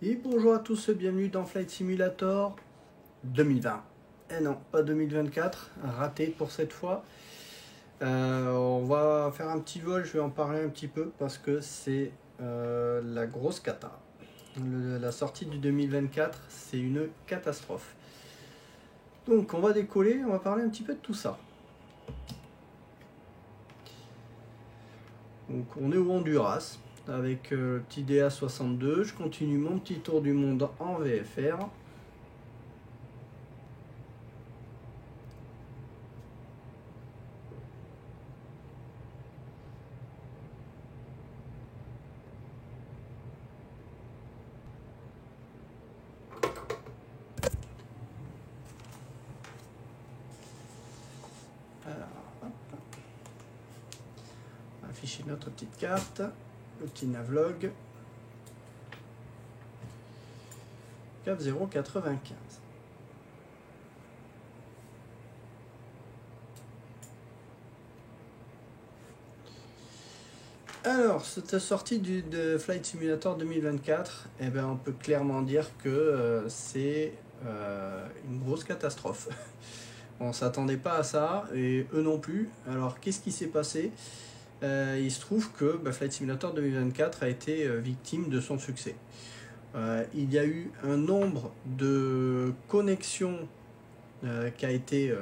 Et bonjour à tous, bienvenue dans Flight Simulator 2020. Eh non, pas 2024, raté pour cette fois. On va faire un petit vol, je vais en parler un petit peu parce que c'est la grosse cata. La sortie du 2024, c'est une catastrophe. Donc on va décoller, on va parler un petit peu de tout ça. Donc on est au Honduras avec le petit DA62, je continue mon petit tour du monde en VFR. Afficher notre petite carte, le petit navlog 4095. Alors, cette sortie de Flight Simulator 2024, eh ben, on peut clairement dire que c'est une grosse catastrophe. On s'attendait pas à ça, et eux non plus. Alors, qu'est-ce qui s'est passé? Il se trouve que Flight Simulator 2024 a été victime de son succès. Il y a eu un nombre de connexions qui a été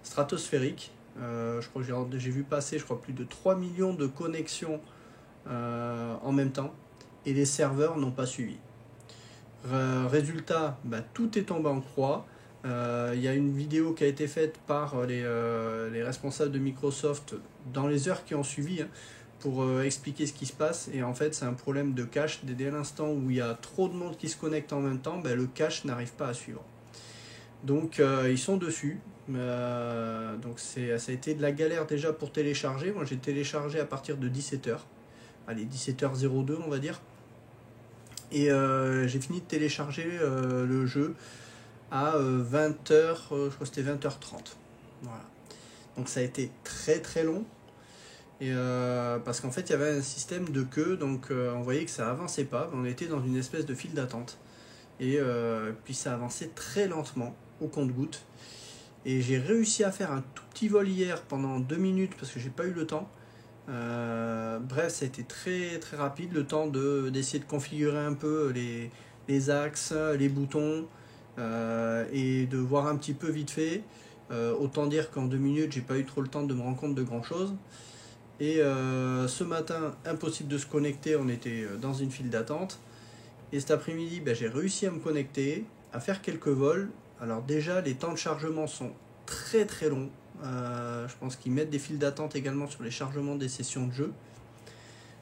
stratosphérique. Je crois que j'ai vu passer plus de 3 millions de connexions en même temps, et les serveurs n'ont pas suivi. Résultat, tout est tombé en croix. Il y a une vidéo qui a été faite par les responsables de Microsoft dans les heures qui ont suivi, pour expliquer ce qui se passe. Et en fait, c'est un problème de cache. Dès l'instant où il y a trop de monde qui se connecte en même temps, le cache n'arrive pas à suivre. Donc ils sont dessus. Donc ça a été de la galère déjà pour télécharger. Moi j'ai téléchargé à partir de 17h. Allez, 17h02 on va dire. Et j'ai fini de télécharger le jeu à 20h, je crois que c'était 20h30. Voilà. Donc ça a été très très long. Et parce qu'en fait il y avait un système de queue, donc on voyait que ça avançait pas. On était dans une espèce de file d'attente. Et puis ça avançait très lentement, au compte-gouttes. Et j'ai réussi à faire un tout petit vol hier pendant 2 minutes parce que j'ai pas eu le temps. Bref, ça a été très très rapide, le temps d'essayer de configurer un peu les axes, les boutons, et de voir un petit peu vite fait. Autant dire qu'en 2 minutes, j'ai pas eu trop le temps de me rendre compte de grand chose. Et ce matin, impossible de se connecter, on était dans une file d'attente. Et cet après-midi, j'ai réussi à me connecter, à faire quelques vols. Alors déjà, les temps de chargement sont très très longs. Je pense qu'ils mettent des files d'attente également sur les chargements des sessions de jeu.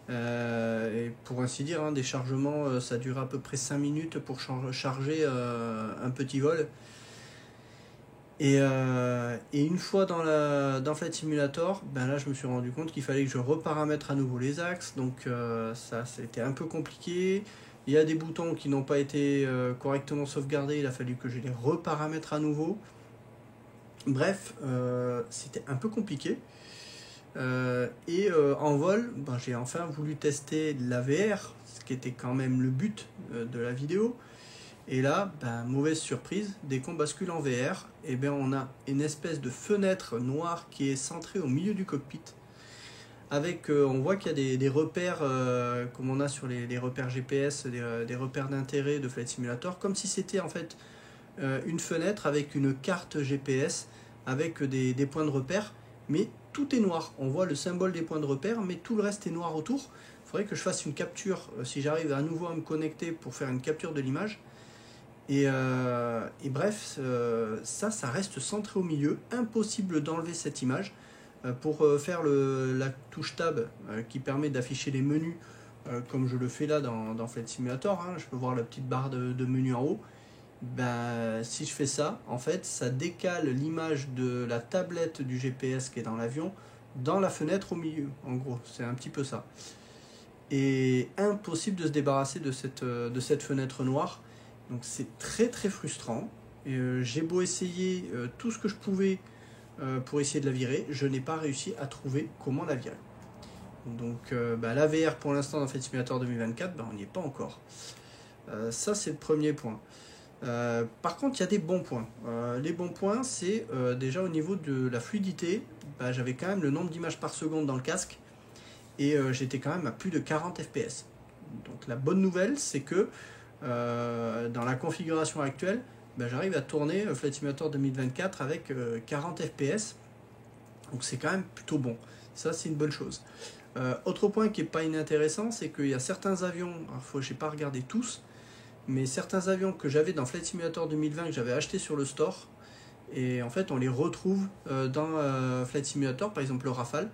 Et pour ainsi dire, des chargements, ça dure à peu près 5 minutes pour charger un petit vol. Et une fois dans Flight Simulator, là je me suis rendu compte qu'il fallait que je reparamètre à nouveau les axes. Donc ça, c'était un peu compliqué. Il y a des boutons qui n'ont pas été correctement sauvegardés, il a fallu que je les reparamètre à nouveau. Bref, c'était un peu compliqué. Et en vol, j'ai enfin voulu tester la VR, ce qui était quand même le but de la vidéo. Et là, mauvaise surprise, dès qu'on bascule en VR, on a une espèce de fenêtre noire qui est centrée au milieu du cockpit. Avec, on voit qu'il y a des repères, comme on a sur les repères GPS, des repères d'intérêt de Flight Simulator, comme si c'était en fait une fenêtre avec une carte GPS, avec des points de repère, mais tout est noir. On voit le symbole des points de repère, mais tout le reste est noir autour. Il faudrait que je fasse une capture, si j'arrive à nouveau à me connecter pour faire une capture de l'image. Et bref, ça reste centré au milieu, impossible d'enlever cette image. Pour faire la touche Tab qui permet d'afficher les menus, comme je le fais là dans Flight Simulator, je peux voir la petite barre de menu en haut. Si je fais ça, en fait, ça décale l'image de la tablette du GPS qui est dans l'avion dans la fenêtre au milieu. En gros, c'est un petit peu ça. Et impossible de se débarrasser de cette fenêtre noire. Donc c'est très très frustrant. J'ai beau essayer tout ce que je pouvais pour essayer de la virer, je n'ai pas réussi à trouver comment la virer. Donc la VR pour l'instant dans Flight Simulator 2024, on n'y est pas encore. Ça, c'est le premier point. Par contre, il y a des bons points. Les bons points, c'est déjà au niveau de la fluidité, j'avais quand même le nombre d'images par seconde dans le casque et j'étais quand même à plus de 40 fps. Donc la bonne nouvelle, c'est que dans la configuration actuelle, j'arrive à tourner Flight Simulator 2024 avec 40 fps. Donc c'est quand même plutôt bon. Ça, c'est une bonne chose. Autre point qui n'est pas inintéressant, c'est qu'il y a certains avions, alors je n'ai pas regardé tous, mais certains avions que j'avais dans Flight Simulator 2020 que j'avais acheté sur le store, et en fait on les retrouve dans Flight Simulator, par exemple le Rafale,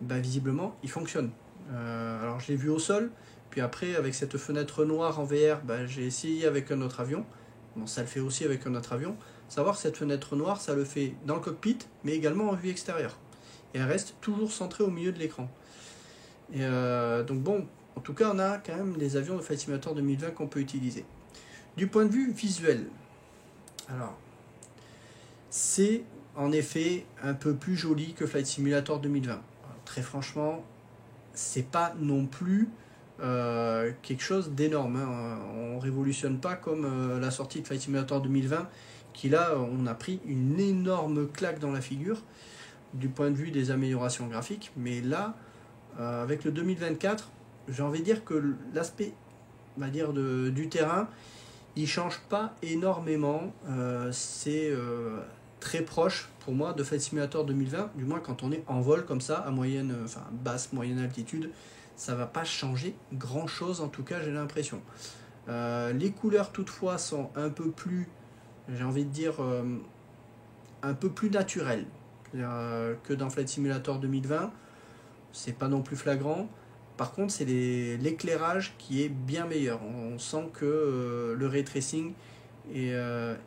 visiblement il fonctionne. Alors je l'ai vu au sol, puis après avec cette fenêtre noire en VR, j'ai essayé avec un autre avion, bon ça le fait aussi avec un autre avion, savoir que cette fenêtre noire ça le fait dans le cockpit, mais également en vue extérieure, et elle reste toujours centrée au milieu de l'écran. Et donc bon, en tout cas, on a quand même des avions de Flight Simulator 2020 qu'on peut utiliser. Du point de vue visuel, alors, c'est en effet un peu plus joli que Flight Simulator 2020. Alors, très franchement, c'est pas non plus quelque chose d'énorme. Hein. On révolutionne pas comme la sortie de Flight Simulator 2020, qui là, on a pris une énorme claque dans la figure du point de vue des améliorations graphiques. Mais là, avec le 2024, j'ai envie de dire que l'aspect du terrain, il change pas énormément. C'est très proche pour moi de Flight Simulator 2020, du moins quand on est en vol comme ça, à basse, moyenne altitude, ça va pas changer grand chose, en tout cas j'ai l'impression. Les couleurs toutefois sont un peu plus, j'ai envie de dire, un peu plus naturelles que dans Flight Simulator 2020. C'est pas non plus flagrant. Par contre, c'est l'éclairage qui est bien meilleur. On sent que le ray tracing est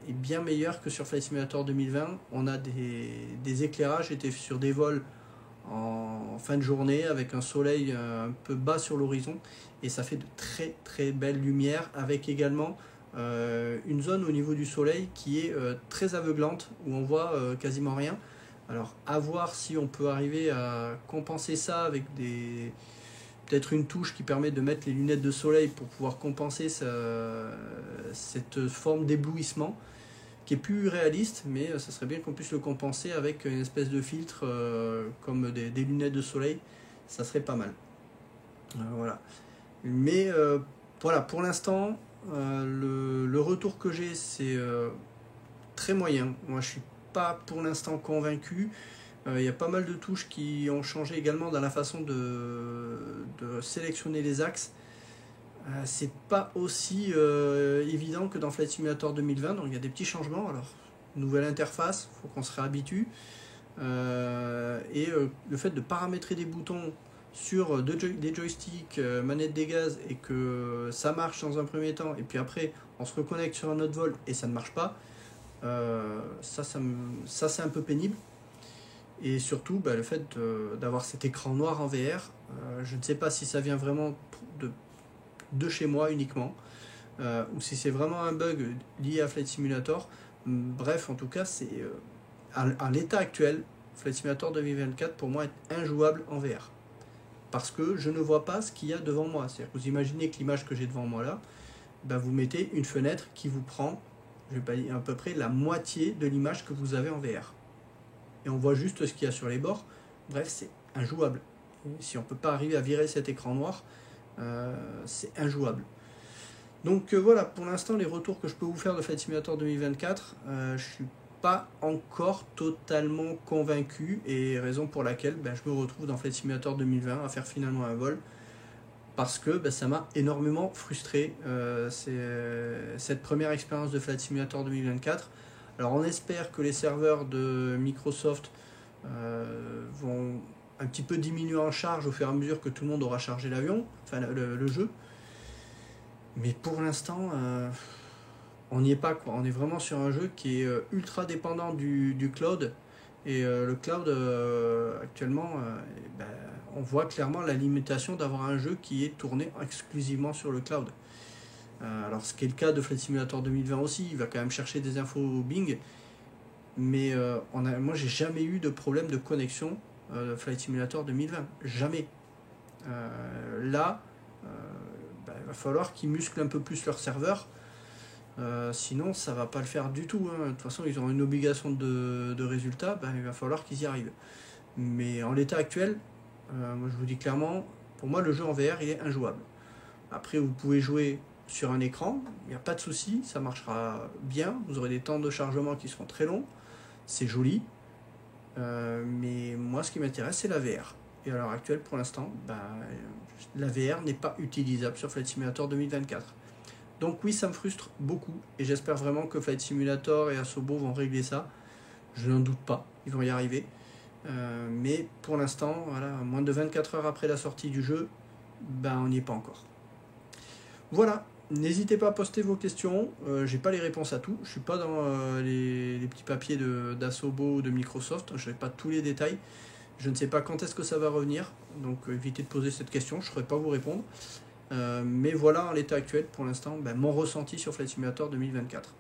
bien meilleur que sur Flight Simulator 2020. On a des éclairages. J'étais sur des vols en fin de journée avec un soleil un peu bas sur l'horizon et ça fait de très très belles lumières avec également une zone au niveau du soleil qui est très aveuglante où on voit quasiment rien. Alors, à voir si on peut arriver à compenser ça avec peut-être une touche qui permet de mettre les lunettes de soleil pour pouvoir compenser cette forme d'éblouissement qui est plus réaliste, mais ça serait bien qu'on puisse le compenser avec une espèce de filtre comme des lunettes de soleil. Ça serait pas mal. Voilà. Mais voilà, pour l'instant, le retour que j'ai, c'est très moyen. Moi, je suis pas pour l'instant convaincu. Il y a pas mal de touches qui ont changé également dans la façon de sélectionner les axes. C'est pas aussi évident que dans Flight Simulator 2020, donc il y a des petits changements. Alors, nouvelle interface, il faut qu'on se réhabitue. Le fait de paramétrer des boutons sur des joysticks, manette des gaz, et que ça marche dans un premier temps, et puis après on se reconnecte sur un autre vol et ça ne marche pas, ça c'est un peu pénible. Et surtout le fait d'avoir cet écran noir en VR, je ne sais pas si ça vient vraiment de chez moi uniquement, ou si c'est vraiment un bug lié à Flight Simulator. Bref, en tout cas, c'est à l'état actuel, Flight Simulator 2024 pour moi est injouable en VR. Parce que je ne vois pas ce qu'il y a devant moi. C'est-à-dire que vous imaginez que l'image que j'ai devant moi là, vous mettez une fenêtre qui vous prend, je vais pas dire à peu près la moitié de l'image que vous avez en VR. Et on voit juste ce qu'il y a sur les bords. Bref, c'est injouable. Si on ne peut pas arriver à virer cet écran noir, c'est injouable. Donc voilà, pour l'instant, les retours que je peux vous faire de Flight Simulator 2024, je suis pas encore totalement convaincu, et raison pour laquelle je me retrouve dans Flight Simulator 2020 à faire finalement un vol, parce que ça m'a énormément frustré cette première expérience de Flight Simulator 2024. Alors on espère que les serveurs de Microsoft vont un petit peu diminuer en charge au fur et à mesure que tout le monde aura chargé l'avion, enfin le jeu. Mais pour l'instant, on n'y est pas, quoi. On est vraiment sur un jeu qui est ultra dépendant du cloud. Et le cloud, actuellement, on voit clairement la limitation d'avoir un jeu qui est tourné exclusivement sur le cloud. Alors ce qui est le cas de Flight Simulator 2020 aussi, il va quand même chercher des infos au Bing. Mais moi, j'ai jamais eu de problème de connexion Flight Simulator 2020. Jamais. Là, va falloir qu'ils musclent un peu plus leur serveur. Sinon, ça va pas le faire du tout. Hein. De toute façon, ils ont une obligation de résultat, ben, il va falloir qu'ils y arrivent. Mais en l'état actuel, moi je vous dis clairement, pour moi le jeu en VR il est injouable. Après, vous pouvez jouer sur un écran, il n'y a pas de souci, ça marchera bien, vous aurez des temps de chargement qui seront très longs, c'est joli, mais moi ce qui m'intéresse c'est la VR. Et à l'heure actuelle, pour l'instant, ben, la VR n'est pas utilisable sur Flight Simulator 2024. Donc oui, ça me frustre beaucoup, et j'espère vraiment que Flight Simulator et Asobo vont régler ça. Je n'en doute pas, ils vont y arriver. Mais pour l'instant, voilà, moins de 24 heures après la sortie du jeu, ben on n'y est pas encore. Voilà, n'hésitez pas à poster vos questions, j'ai pas les réponses à tout, je suis pas dans les petits papiers d'Asobo ou de Microsoft, je n'ai pas tous les détails, je ne sais pas quand est-ce que ça va revenir, donc évitez de poser cette question, je ne saurais pas vous répondre. Mais voilà, en l'état actuel, pour l'instant, ben, mon ressenti sur Flight Simulator 2024.